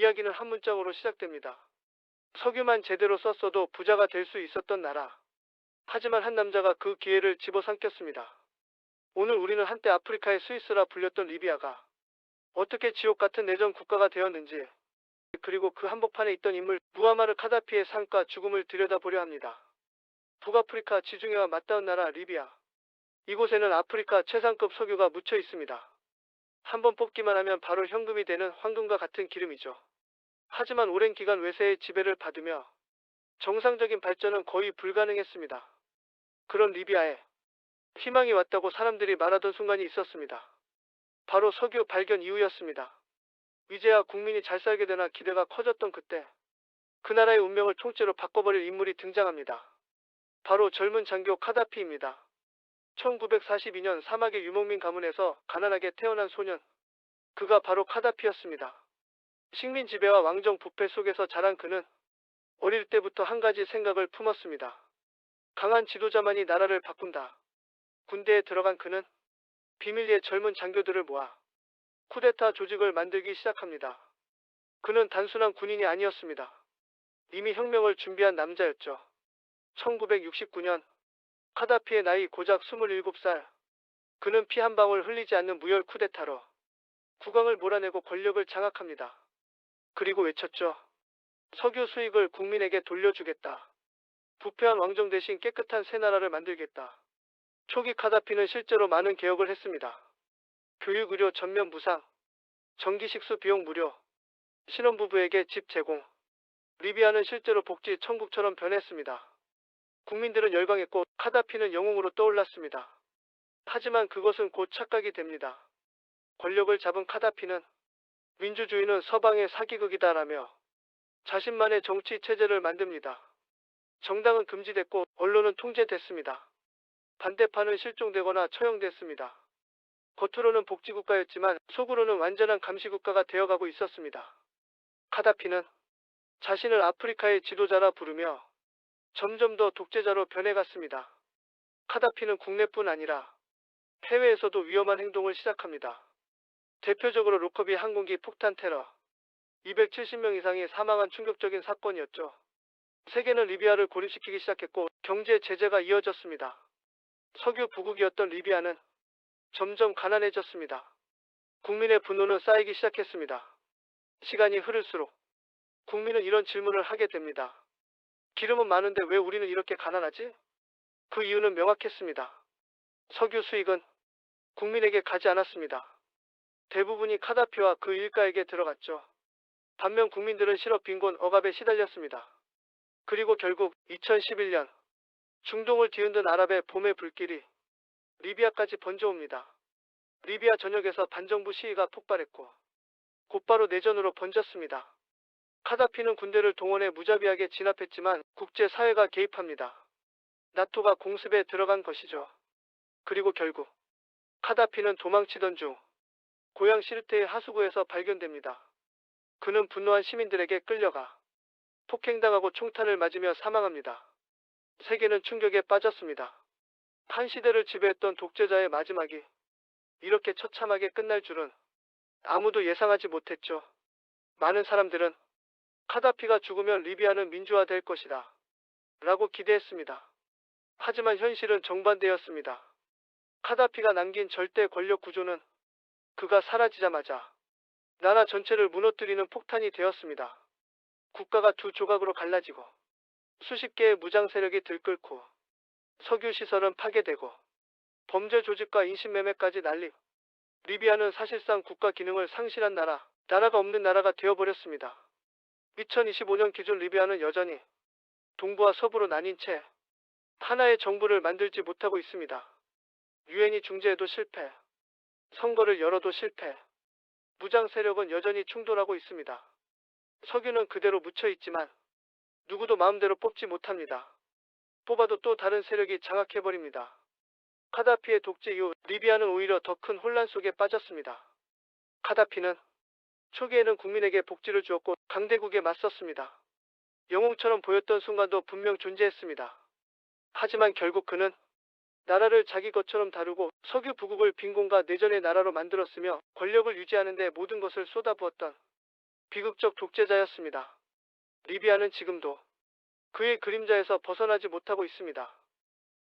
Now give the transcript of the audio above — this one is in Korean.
이야기는 한 문장으로 시작됩니다. 석유만 제대로 썼어도 부자가 될 수 있었던 나라. 하지만 한 남자가 그 기회를 집어삼켰습니다. 오늘 우리는 한때 아프리카의 스위스라 불렸던 리비아가 어떻게 지옥 같은 내전 국가가 되었는지, 그리고 그 한복판에 있던 인물 무아마르 카다피의 삶과 죽음을 들여다보려 합니다. 북아프리카 지중해와 맞닿은 나라 리비아. 이곳에는 아프리카 최상급 석유가 묻혀 있습니다. 한번 뽑기만 하면 바로 현금이 되는 황금과 같은 기름이죠. 하지만 오랜 기간 외세의 지배를 받으며 정상적인 발전은 거의 불가능했습니다. 그런 리비아에 희망이 왔다고 사람들이 말하던 순간이 있었습니다. 바로 석유 발견 이후였습니다. 이제야 국민이 잘 살게 되나 기대가 커졌던 그때, 그 나라의 운명을 통째로 바꿔버릴 인물이 등장합니다. 바로 젊은 장교 카다피입니다. 1942년 사막의 유목민 가문에서 가난하게 태어난 소년, 그가 바로 카다피였습니다. 식민 지배와 왕정 부패 속에서 자란 그는 어릴 때부터 한 가지 생각을 품었습니다. 강한 지도자만이 나라를 바꾼다. 군대에 들어간 그는 비밀리에 젊은 장교들을 모아 쿠데타 조직을 만들기 시작합니다. 그는 단순한 군인이 아니었습니다. 이미 혁명을 준비한 남자였죠. 1969년 카다피의 나이 고작 27살. 그는 피 한 방울 흘리지 않는 무혈 쿠데타로 국왕을 몰아내고 권력을 장악합니다. 그리고 외쳤죠. 석유 수익을 국민에게 돌려주겠다. 부패한 왕정 대신 깨끗한 새 나라를 만들겠다. 초기 카다피는 실제로 많은 개혁을 했습니다. 교육, 의료 전면 무상, 전기 식수 비용 무료, 신혼부부에게 집 제공. 리비아는 실제로 복지 천국처럼 변했습니다. 국민들은 열광했고 카다피는 영웅으로 떠올랐습니다. 하지만 그것은 곧 착각이 됩니다. 권력을 잡은 카다피는 민주주의는 서방의 사기극이다라며 자신만의 정치 체제를 만듭니다. 정당은 금지됐고 언론은 통제됐습니다. 반대파는 실종되거나 처형됐습니다. 겉으로는 복지국가였지만 속으로는 완전한 감시국가가 되어가고 있었습니다. 카다피는 자신을 아프리카의 지도자라 부르며 점점 더 독재자로 변해갔습니다. 카다피는 국내뿐 아니라 해외에서도 위험한 행동을 시작합니다. 대표적으로 로커비 항공기 폭탄 테러. 270명 이상이 사망한 충격적인 사건이었죠. 세계는 리비아를 고립시키기 시작했고 경제 제재가 이어졌습니다. 석유 부국이었던 리비아는 점점 가난해졌습니다. 국민의 분노는 쌓이기 시작했습니다. 시간이 흐를수록 국민은 이런 질문을 하게 됩니다. 기름은 많은데 왜 우리는 이렇게 가난하지? 그 이유는 명확했습니다. 석유 수익은 국민에게 가지 않았습니다. 대부분이 카다피와 그 일가에게 들어갔죠. 반면 국민들은 실업, 빈곤, 억압에 시달렸습니다. 그리고 결국 2011년 중동을 뒤흔든 아랍의 봄의 불길이 리비아까지 번져옵니다. 리비아 전역에서 반정부 시위가 폭발했고 곧바로 내전으로 번졌습니다. 카다피는 군대를 동원해 무자비하게 진압했지만 국제사회가 개입합니다. 나토가 공습에 들어간 것이죠. 그리고 결국 카다피는 도망치던 중 고향 시르테의 하수구에서 발견됩니다. 그는 분노한 시민들에게 끌려가 폭행당하고 총탄을 맞으며 사망합니다. 세계는 충격에 빠졌습니다. 한 시대를 지배했던 독재자의 마지막이 이렇게 처참하게 끝날 줄은 아무도 예상하지 못했죠. 많은 사람들은 카다피가 죽으면 리비아는 민주화될 것이다 라고 기대했습니다. 하지만 현실은 정반대였습니다. 카다피가 남긴 절대 권력 구조는 그가 사라지자마자 나라 전체를 무너뜨리는 폭탄이 되었습니다. 국가가 두 조각으로 갈라지고 수십 개의 무장 세력이 들끓고 석유 시설은 파괴되고 범죄 조직과 인신매매까지 난립. 리비아는 사실상 국가 기능을 상실한 나라가 없는 나라가 되어버렸습니다. 2025년 기준 리비아는 여전히 동부와 서부로 나뉜 채 하나의 정부를 만들지 못하고 있습니다. 유엔이 중재해도 실패, 선거를 열어도 실패, 무장 세력은 여전히 충돌하고 있습니다. 석유는 그대로 묻혀 있지만 누구도 마음대로 뽑지 못합니다. 뽑아도 또 다른 세력이 장악해버립니다. 카다피의 독재 이후 리비아는 오히려 더 큰 혼란 속에 빠졌습니다. 카다피는 초기에는 국민에게 복지를 주었고 강대국에 맞섰습니다. 영웅처럼 보였던 순간도 분명 존재했습니다. 하지만 결국 그는 나라를 자기 것처럼 다루고 석유 부국을 빈곤과 내전의 나라로 만들었으며 권력을 유지하는 데 모든 것을 쏟아부었던 비극적 독재자였습니다. 리비아는 지금도 그의 그림자에서 벗어나지 못하고 있습니다.